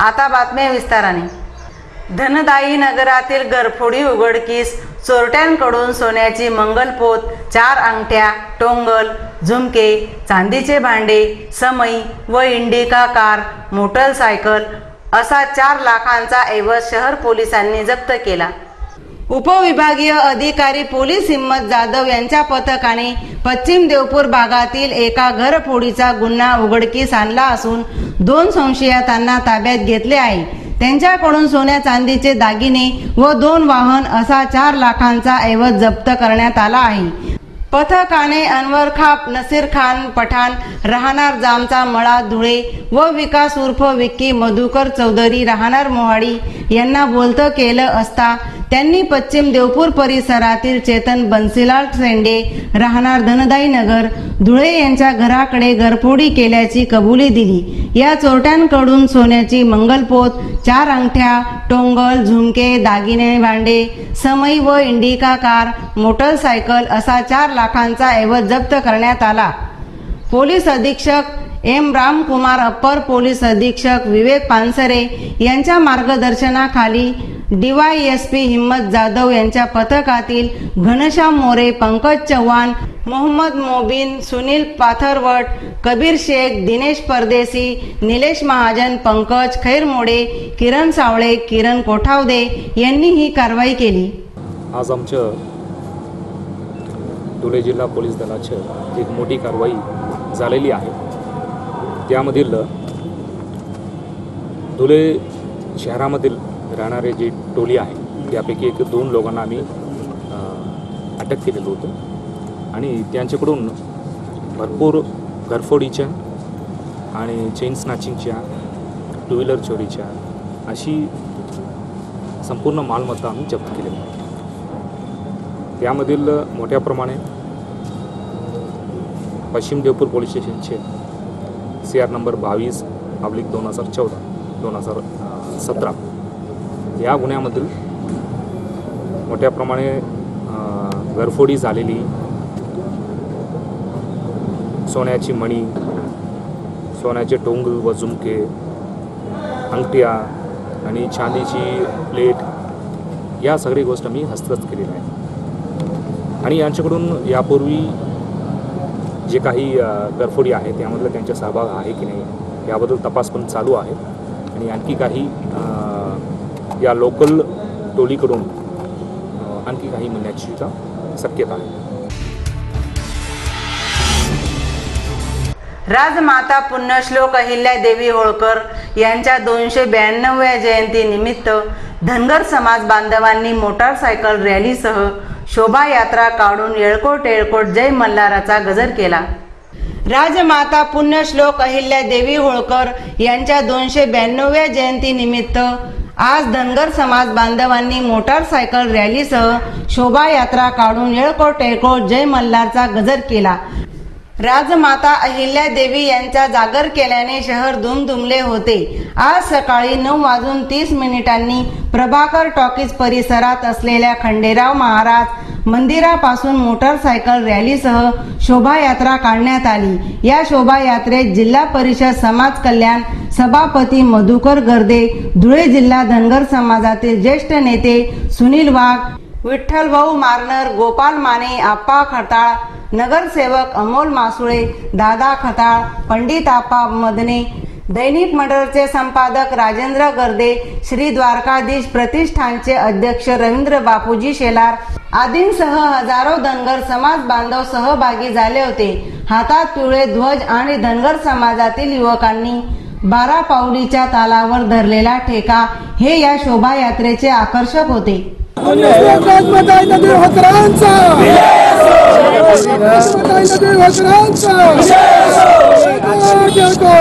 आता बातम्या विस्ताराने। धनदाई नगरातील घरफोडी उघडकीस, चोरट्यांकडून सोन्याची मंगलपोत, 4 अंगठ्या, टोंगल, झुमके, चांदीचे भांडे, समई व इंडिका कार, मोटरसायकल असा 4 लाखांचा ऐवज शहर पोलिसांनी जप्त केला। उपविभागीय अधिकारी पोलीस हिम्मत जाधव यांच्या पथकाने पश्चिम देवपूर भागातील एका घरफोडीचा गुन्हा उघडकीस आणला असून 2 संशयितांना ताब्यात घेतले आहे। त्यांच्याकडून सोन्या चांदीचे दागिने व 2 वाहन असा 4 लाखांचा ऐवज जप्त करण्यात आला आहे। पथकाने अनवर खाप नसीर खान पठाण राहणार जामचा मळा धुळे व विकास उर्फ विक्की मधुकर चौधरी राहणार मोहाडी यांना बोलतं केलं असता त्यांनी पश्चिम देवपूर परिसरातील चेतन बन्सीलाल शेंडे राहणार धनदाई नगर धुळे यांच्या घराकडे घरफोडी केल्याची कबुली दिली। या चोरट्यांकडून सोन्याची मंगलपोत, 4 अंगठ्या, टोंगल, झुमके, दागिने, भांडे, समई व इंडिका कार, मोटरसायकल असा 4 लाखांचा ऐवज जप्त करण्यात आला। पोलीस अधीक्षक एम रामकुमार, अप्पर पोलीस अधीक्षक विवेक पानसरे यांच्या मार्गदर्शनाखाली DYSP हिम्मत जाधव यांच्या पथकातील घनश्याम मोरे, पंकज चव्हाण, मोहम्मद मोबिन, सुनील पाथरवट, कबीर शेख, दिनेश परदेसी, निलेश महाजन, पंकज खैरमोडे, किरण सावळे, किरण कोठावदे यांनी ही कारवाई केली। आज आमच्या धुळे जिल्हा पोलीस दलाची एक मोठी कारवाई झालेली आहे। त्यामधील धुळे शहरामधील राहणारे जी टोली आहे त्यापैकी 2 लोकांना आम्ही अटक केलेलं होतं आणि त्यांच्याकडून भरपूर घरफोडीच्या आणि चेन स्नॅचिंगच्या, 2 व्हीलर चोरीच्या अशी संपूर्ण मालमत्ता आम्ही जप्त केलेली आहे। त्यामधील मोठ्या प्रमाणे पश्चिम देवपूर पोलीस स्टेशनचे CR नंबर 22/2014 2017 या गुन्ह्यामधील मोठ्या प्रमाणे घरफोडी झालेली, सोन्याची मणी, सोन्याचे टोंगल व झुमके, अंगठ्या आणि चांदीची प्लेट या सगळी गोष्ट मी हस्तगत केलेली आहे। आणि यांच्याकडून यापूर्वी जे काही घरफोडी आहे त्यामधलं त्यांचा सहभाग आहे की नाही याबद्दल तपास पण चालू आहे आणि आणखी काही या लोकल टोलीकडून आणखी काही मिळण्याची शक्यता आहे। राजमाता पुण्यश्लोक अहिल्यादेवी होळकर यांच्या 292व्या जयंती निमित्त धनगर समाज बांधवांनी मोटारसायकल रॅलीसह शोभायात्रा काढून येळकोट येळकोट जय मल्हाराचा गजर केला। राजमाता पुण्यश्लोक अहिल्यादेवी होळकर यांच्या 292व्या जयंती निमित्त आज धनगर समाज बांधवांनी मोटारसायकल रॅलीसह शोभायात्रा काढून येळकोट येळकोट जय मल्हारचा गजर केला। राजमाता अहिल्यादेवी यांचा जागर केल्याने शहर दुमदुमले होते। आज सकाळी 9:30 प्रभाकर टॉकीज परिसरात असलेल्या खंडेराव महाराज मंदिरापासून मोटारसायकल रॅलीसह शोभायात्रा काढण्यात आली। या शोभायात्रेत जिल्हा परिषद समाज कल्याण सभापती मधुकर गर्दे, धुळे जिल्हा धनगर समाजातील ज्येष्ठ नेते सुनील वाघ, विठ्ठल भाऊ मारनर, गोपाल माने, आप्पा खताळ, नगरसेवक अमोल मासुळे, दादा खताळ, पंडित आप्पा मदने, दैनिक मंडळचे संपादक राजेंद्र गर्दे, श्री द्वारकाधीश प्रतिष्ठानचे अध्यक्ष रवींद्र बापूजी शेलार आदींसह हजारो धनगर समाज बांधव सहभागी झाले होते। हातात पिवळे ध्वज आणि धनगर समाजातील युवकांनी 12 पाऊलीच्या तालावर धरलेला ठेका हे या शोभायात्रेचे आकर्षक होते। जय